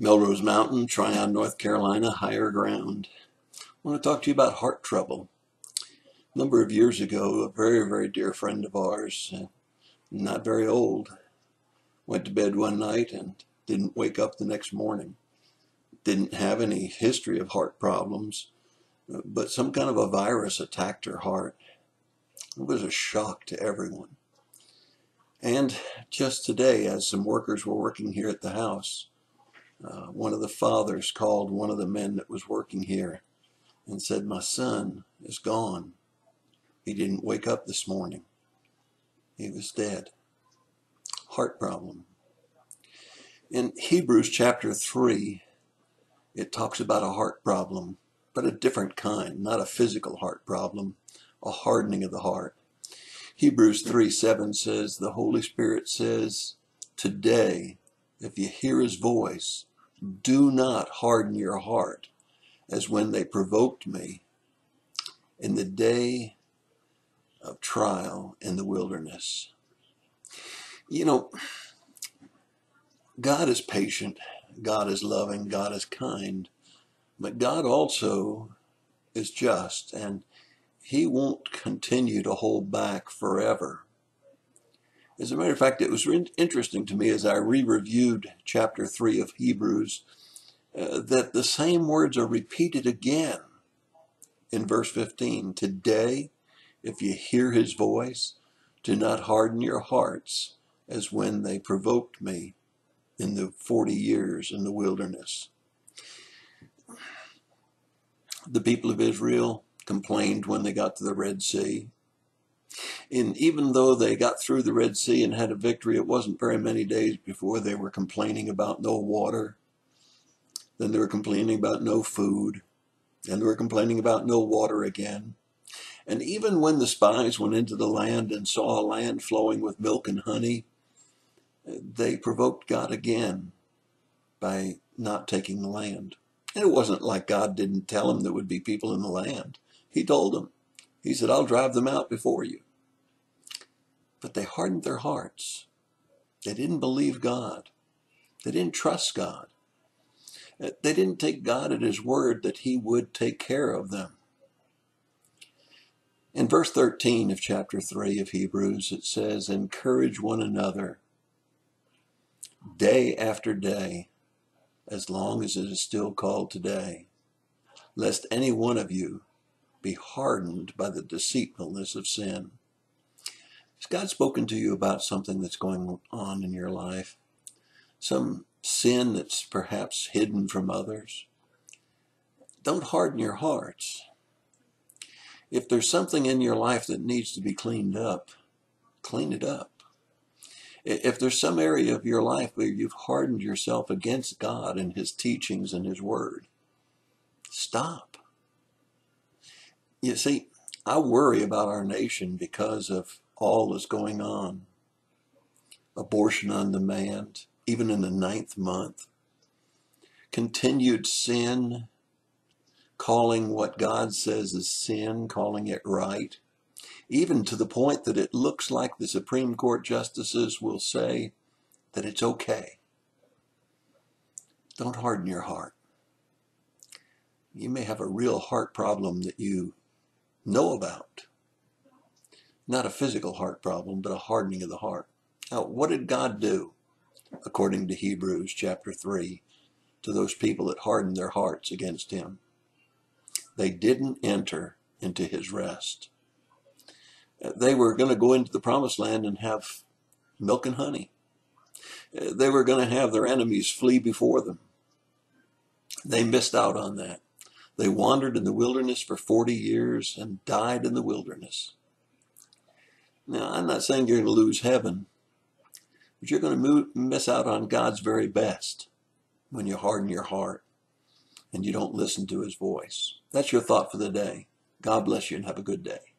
Melrose Mountain, Tryon, North Carolina, higher ground. I want to talk to you about heart trouble. A number of years ago, a very, very dear friend of ours, not very old, went to bed one night and didn't wake up the next morning. Didn't have any history of heart problems, but some kind of a virus attacked her heart. It was a shock to everyone. And just today, as some workers were working here at the house, one of the fathers called one of the men that was working here and said, "My son is gone. He didn't wake up this morning. He was dead." Heart problem. In Hebrews chapter 3, it talks about a heart problem, but a different kind, not a physical heart problem, a hardening of the heart. Hebrews 3:7 says, the Holy Spirit says, "Today, if you hear his voice, do not harden your heart as when they provoked me in the day of trial in the wilderness." You know, God is patient, God is loving, God is kind, but God also is just, and he won't continue to hold back forever. As a matter of fact, it was interesting to me as I re-reviewed chapter 3 of Hebrews that the same words are repeated again in verse 15. "Today, if you hear his voice, do not harden your hearts as when they provoked me in the 40 years in the wilderness." The people of Israel complained when they got to the Red Sea. And even though they got through the Red Sea and had a victory, it wasn't very many days before they were complaining about no water. Then they were complaining about no food. And they were complaining about no water again. And even when the spies went into the land and saw a land flowing with milk and honey, they provoked God again by not taking the land. And it wasn't like God didn't tell them there would be people in the land. He told them. He said, "I'll drive them out before you." But they hardened their hearts. They didn't believe God. They didn't trust God. They didn't take God at his word that he would take care of them. In verse 13 of chapter 3 of Hebrews, it says, "Encourage one another day after day, as long as it is still called today, lest any one of you be hardened by the deceitfulness of sin." Has God spoken to you about something that's going on in your life? Some sin that's perhaps hidden from others? Don't harden your hearts. If there's something in your life that needs to be cleaned up, clean it up. If there's some area of your life where you've hardened yourself against God and his teachings and his word, stop. You see, I worry about our nation because of all that's going on. Abortion on demand, even in the 9th month. Continued sin, calling what God says is sin, calling it right. Even to the point that it looks like the Supreme Court justices will say that it's okay. Don't harden your heart. You may have a real heart problem that you know about. Not a physical heart problem, but a hardening of the heart. Now, what did God do, according to Hebrews chapter 3, to those people that hardened their hearts against him? They didn't enter into his rest. They were going to go into the promised land and have milk and honey. They were going to have their enemies flee before them. They missed out on that. They wandered in the wilderness for 40 years and died in the wilderness. Now, I'm not saying you're going to lose heaven, but you're going to miss out on God's very best when you harden your heart and you don't listen to his voice. That's your thought for the day. God bless you and have a good day.